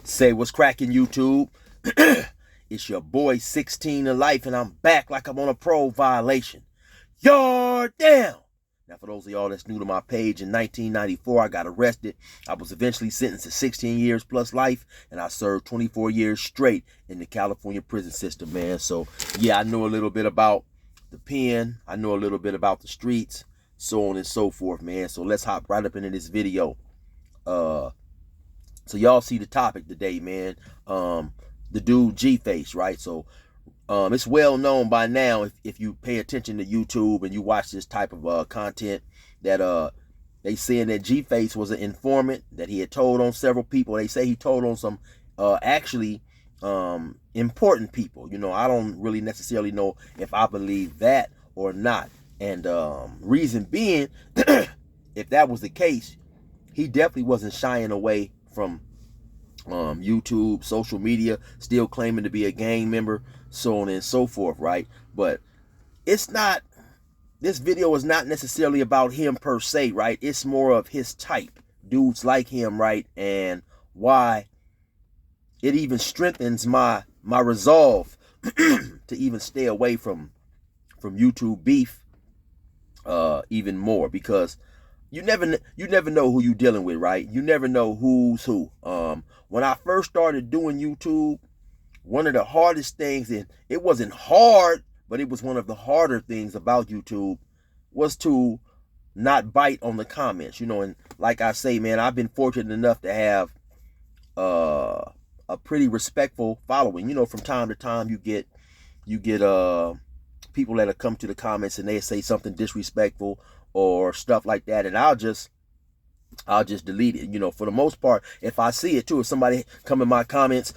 Say what's cracking, YouTube. It's your boy 16 to life, and I'm back like I'm on a parole violation. Yard down. Now, for those of y'all that's new to my page, in 1994, I got arrested. I was eventually sentenced to 16 years plus life, and I served 24 years straight in the California prison system, man. So, yeah, I know a little bit about the pen. I know a little bit about the streets, so on and so forth, man. So let's hop right up into this video. So y'all see the topic today, man. The dude GFace, right? So it's well known by now, if you pay attention to YouTube and you watch this type of content, that they saying that GFace was an informant, that he had told on several people. They say he told on some actually important people. You know, I don't really necessarily know if I believe that or not. And reason being, if that was the case, he definitely wasn't shying away from YouTube, social media, still claiming to be a gang member, so on and so forth, right? But it's not, this video is not necessarily about him per se, right? It's more of his type, dudes like him, right? And why it even strengthens my resolve to even stay away from YouTube beef even more, because you never know who you're dealing with, right? You never know who's who. When I first started doing YouTube, one of the hardest things, and it wasn't hard, but it was one of the harder things about YouTube, was to not bite on the comments, you know. And like I say, man, I've been fortunate enough to have a pretty respectful following. You know, from time to time you get people that come to the comments and they say something disrespectful or stuff like that, and I'll just delete it. You know, for the most part, if I see it too, if somebody come in my comments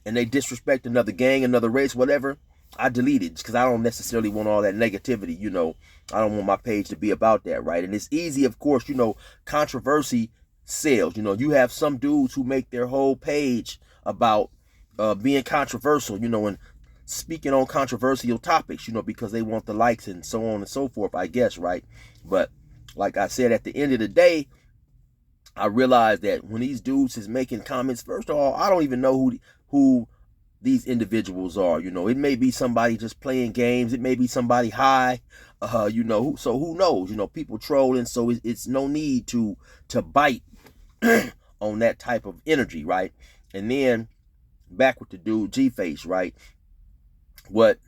and they disrespect another gang, another race, whatever, I delete it, because I don't necessarily want all that negativity. You know, I don't want my page to be about that, right? And it's easy, of course, you know, controversy sells. You know, you have some dudes who make their whole page about being controversial, you know, and speaking on controversial topics, you know, because they want the likes and so on and so forth, I guess, right? But like I said, at the end of the day, I realized that when these dudes is making comments, first of all, I don't even know who these individuals are. You know, it may be somebody just playing games, it may be somebody high, you know, so who knows? You know, people trolling, so it's no need to bite on that type of energy, right? And then back with the dude GFace, right? What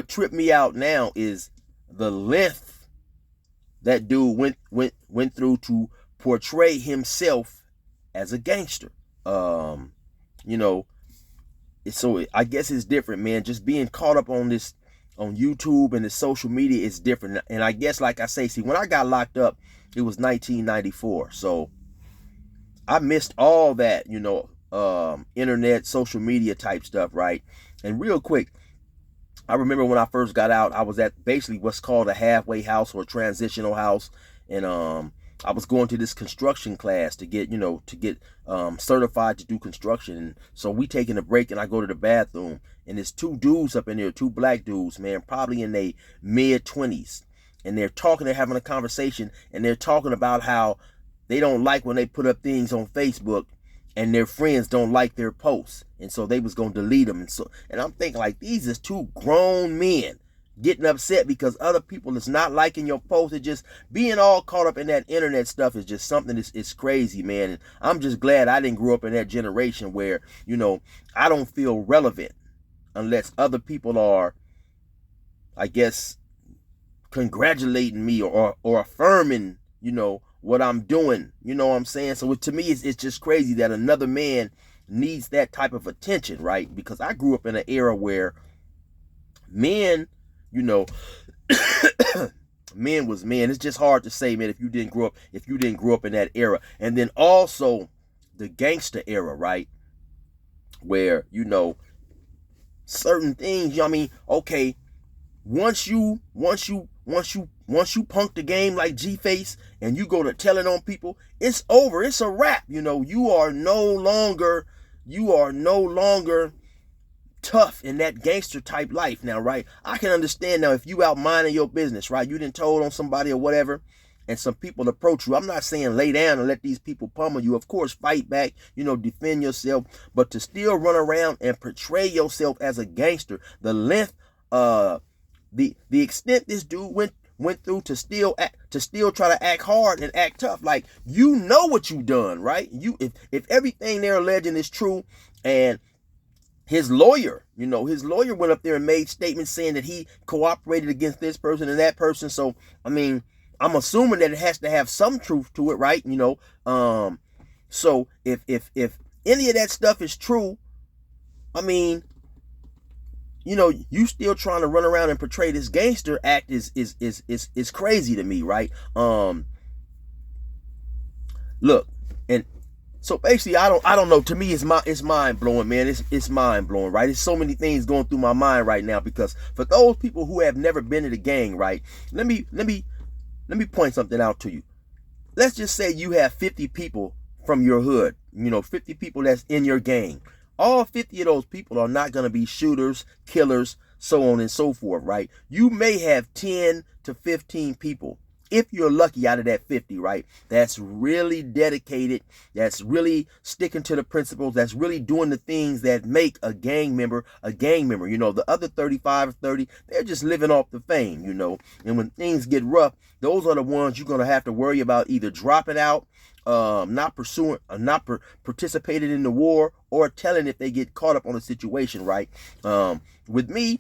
tripped me out now is the length that dude went through to portray himself as a gangster. You know, so I guess it's different, man. Just being caught up on this, on YouTube and the social media, is different. And I guess, like I say, see, when I got locked up, it was 1994. So I missed all that, you know, internet, social media type stuff, right? And real quick, I remember when I first got out, I was at basically what's called a halfway house or a transitional house. And I was going to this construction class to get, you know, certified to do construction. And so we taking a break, and I go to the bathroom, and there's two dudes up in there, two black dudes, man, probably in their mid-20s. And they're talking, they're having a conversation, and they're talking about how they don't like when they put up things on Facebook and their friends don't like their posts, and so they was gonna delete them. And I'm thinking, like, these is two grown men getting upset because other people is not liking your post. It just, being all caught up in that internet stuff is just something it's crazy, man. And I'm just glad I didn't grow up in that generation where, you know, I don't feel relevant unless other people are, I guess, congratulating me or affirming, you know, what I'm doing. You know what I'm saying? So to me, it's just crazy that another man needs that type of attention, right? Because I grew up in an era where men, you know, men was men. It's just hard to say, man, if you didn't grow up in that era. And then also the gangster era, right? Where, you know, certain things, you know what I mean? Okay, once you punk the game like GFace and you go to telling on people, it's over. It's a wrap. You know, you are no longer tough in that gangster type life now, right? I can understand now if you out minding your business, right? You didn't told on somebody or whatever, and some people approach you, I'm not saying lay down and let these people pummel you. Of course, fight back, defend yourself, but to still run around and portray yourself as a gangster, the length, the extent this dude went through to still try to act hard and act tough, like, what you done, right? If everything they're alleging is true, and his lawyer went up there and made statements saying that he cooperated against this person and that person. So, I mean, I'm assuming that it has to have some truth to it, right? So if any of that stuff is true, I mean, you still trying to run around and portray this gangster act is crazy to me, right? Look, and so basically, I don't know. To me, it's mind blowing, man. It's mind blowing, right? There's so many things going through my mind right now, because for those people who have never been in a gang, right? Let me point something out to you. Let's just say you have 50 people from your hood, 50 people that's in your gang. All 50 of those people are not going to be shooters, killers, so on and so forth, right? You may have 10 to 15 people, if you're lucky, out of that 50, right? That's really dedicated, that's really sticking to the principles, that's really doing the things that make a gang member a gang member. The other 35 or 30, they're just living off the fame, And when things get rough, those are the ones you're going to have to worry about either dropping out, not participating in the war, or telling if they get caught up on a situation, right? With me,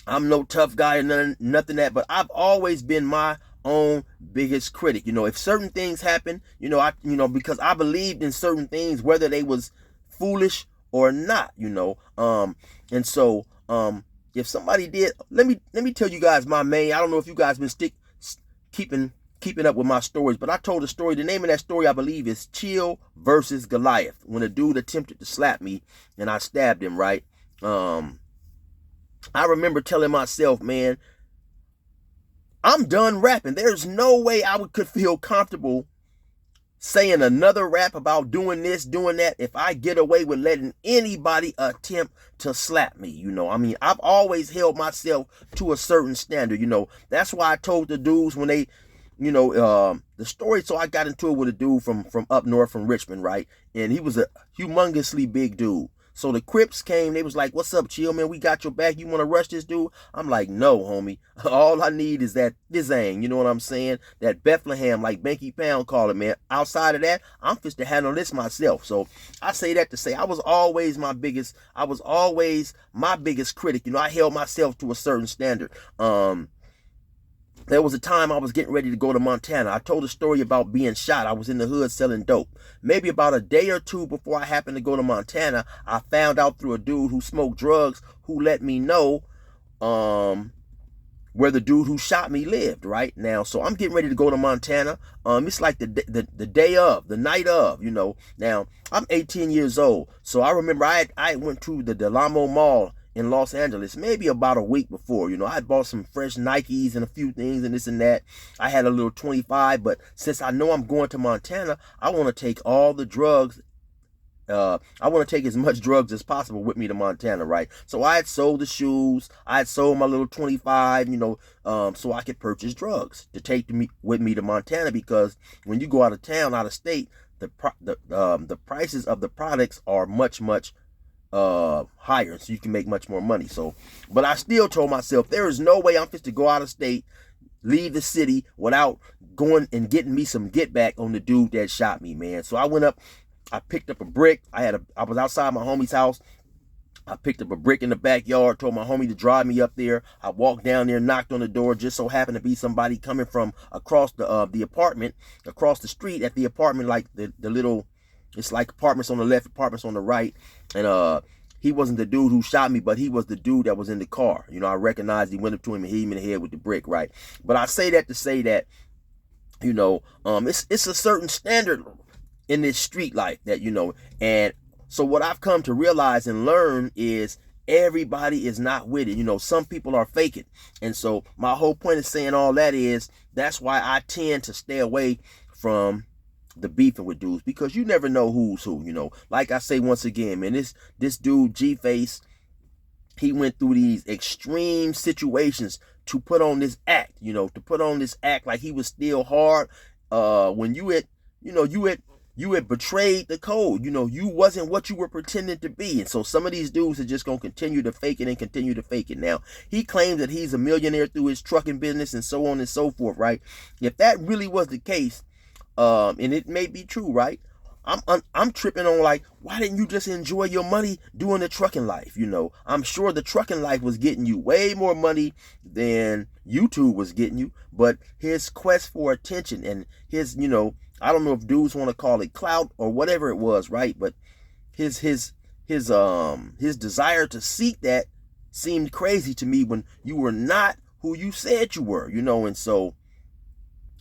I'm no tough guy or nothing that, but I've always been my own biggest critic. If certain things happen, because I believed in certain things, whether they was foolish or not, and so if somebody did, let me tell you guys my main. I don't know if you guys been keeping up with my stories, but I told a story. The name of that story, I believe, is Chill versus Goliath, when a dude attempted to slap me and I stabbed him, right? I remember telling myself, man, I'm done rapping. There's no way I could feel comfortable saying another rap about doing this, doing that, if I get away with letting anybody attempt to slap me. I mean, I've always held myself to a certain standard. That's why I told the dudes when they, the story. So I got into it with a dude from up north, from Richmond, right? And he was a humongously big dude. So the Crips came, they was like, "What's up, Chill, man? We got your back. You want to rush this dude?" I'm like, "No, homie. All I need is that Dizang, you know what I'm saying? That Bethlehem, like Banky Pound call it, man. Outside of that, I'm fit to handle this myself." So I say that to say I was always my biggest critic. I held myself to a certain standard. There was a time I was getting ready to go to Montana. I told a story about being shot. I was in the hood selling dope. Maybe about a day or two before I happened to go to Montana, I found out through a dude who smoked drugs who let me know where the dude who shot me lived, right? Now, so I'm getting ready to go to Montana. It's like the day of, the night of, Now, I'm 18 years old. So I remember I went to the Del Amo Mall in Los Angeles, maybe about a week before. I bought some fresh Nikes and a few things and this and that. I had a little 25, but since I know I'm going to Montana, I want to take all the drugs. I want to take as much drugs as possible with me to Montana, right? So I had sold the shoes. I had sold my little 25, so I could purchase drugs to take with me to Montana, because when you go out of town, out of state, the prices of the products are much higher, so you can make much more money. So, but I still told myself there is no way I'm fit to go out of state, leave the city without going and getting me some get back on the dude that shot me, man. So I went up, I picked up a brick. I was outside my homie's house. I picked up a brick in the backyard, told my homie to drive me up there. I walked down there, knocked on the door. Just so happened to be somebody coming from across the apartment, across the street at the apartment, like the little, it's like apartments on the left, apartments on the right. And he wasn't the dude who shot me, but he was the dude that was in the car. I recognized. He went up to him and hit him in the head with the brick, right? But I say that to say that, it's a certain standard in this street life that, and so what I've come to realize and learn is everybody is not with it. Some people are faking. And so my whole point of saying all that is, that's why I tend to stay away from the beefing with dudes, because you never know who's who. Like I say once again, man, this dude GFace, he went through these extreme situations to put on this act, to put on this act like he was still hard, when you had betrayed the code. You wasn't what you were pretending to be. And so some of these dudes are just going to continue to fake it and continue to fake it. Now, he claims that he's a millionaire through his trucking business and so on and so forth, right? If that really was the case, and it may be true, right? I'm tripping on, like, why didn't you just enjoy your money doing the trucking life? I'm sure the trucking life was getting you way more money than YouTube was getting you, but his quest for attention and his, I don't know if dudes want to call it clout or whatever it was, right? But his desire to seek that seemed crazy to me when you were not who you said you were, and so,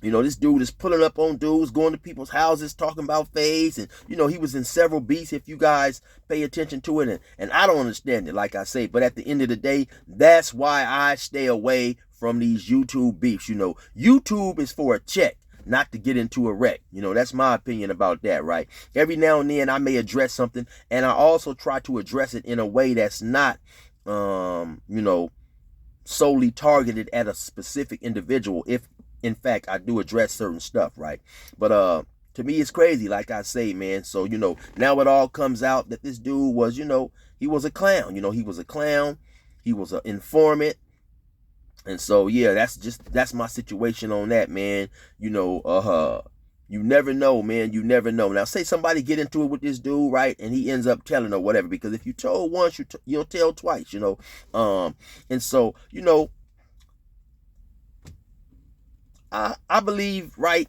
this dude is pulling up on dudes, going to people's houses, talking about FaZe. And, he was in several beats, if you guys pay attention to it. And I don't understand it, like I say. But at the end of the day, that's why I stay away from these YouTube beefs. YouTube is for a check, not to get into a wreck. That's my opinion about that, right? Every now and then I may address something. And I also try to address it in a way that's not, solely targeted at a specific individual. If in fact I do address certain stuff, right? But to me it's crazy, like I say, man. So now it all comes out that this dude was, he was a clown. He was a clown, he was an informant. And so yeah, that's my situation on that, man. You never know, man. You never know. Now, say somebody get into it with this dude, right? And he ends up telling or whatever, because if you told once, you'll tell twice, and so, I believe, right?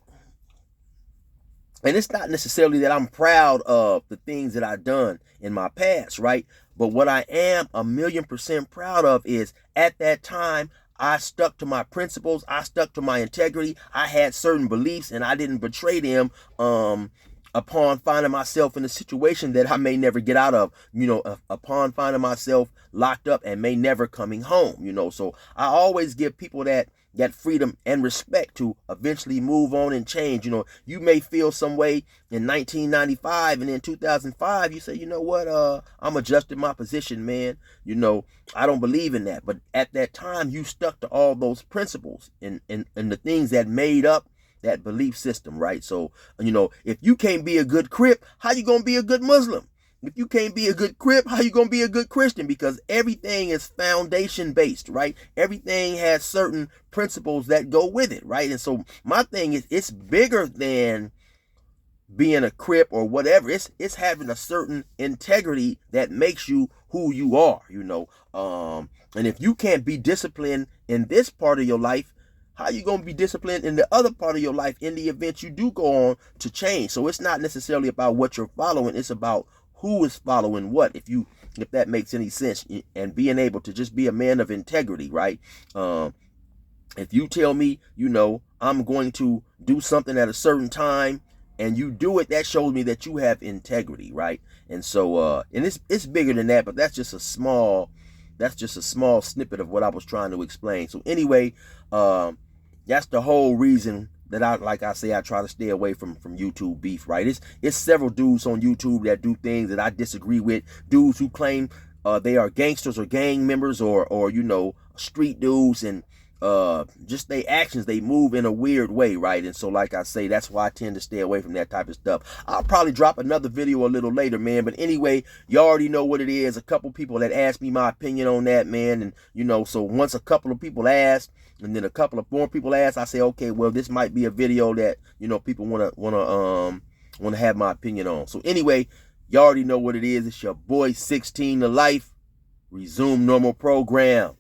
And it's not necessarily that I'm proud of the things that I've done in my past, right? But what I am 1,000,000% proud of is, at that time, I stuck to my principles. I stuck to my integrity. I had certain beliefs, and I didn't betray them upon finding myself in a situation that I may never get out of, upon finding myself locked up and may never coming home, So I always give people that freedom and respect to eventually move on and change. You may feel some way in 1995, and in 2005 you say, you know what, I'm adjusting my position, man. I don't believe in that. But at that time you stuck to all those principles and the things that made up that belief system, right? So, if you can't be a good Crip, how you gonna be a good Muslim? If you can't be a good Crip, how you gonna be a good Christian? Because everything is foundation based, right? Everything has certain principles that go with it, right? And so my thing is, it's bigger than being a Crip or whatever. It's having a certain integrity that makes you who you are, and if you can't be disciplined in this part of your life, how you going to be disciplined in the other part of your life in the event you do go on to change? So it's not necessarily about what you're following. It's about who is following what, if that makes any sense, and being able to just be a man of integrity, right? If you tell me, I'm going to do something at a certain time and you do it, that shows me that you have integrity, right? And so, and it's bigger than that, but that's just a small snippet of what I was trying to explain. So anyway, that's the whole reason that I try to stay away from YouTube beef, right? It's several dudes on YouTube that do things that I disagree with. Dudes who claim they are gangsters or gang members or street dudes, and just their actions, they move in a weird way, right? And so, like I say, that's why I tend to stay away from that type of stuff. I'll probably drop another video a little later, man. But anyway, you already know what it is. A couple people that asked me my opinion on that, man. And, so once a couple of people asked, and then a couple of more people asked, I say, okay, well, this might be a video that, people want to have my opinion on. So anyway, you already know what it is. It's your boy 16 to life. Resume normal program.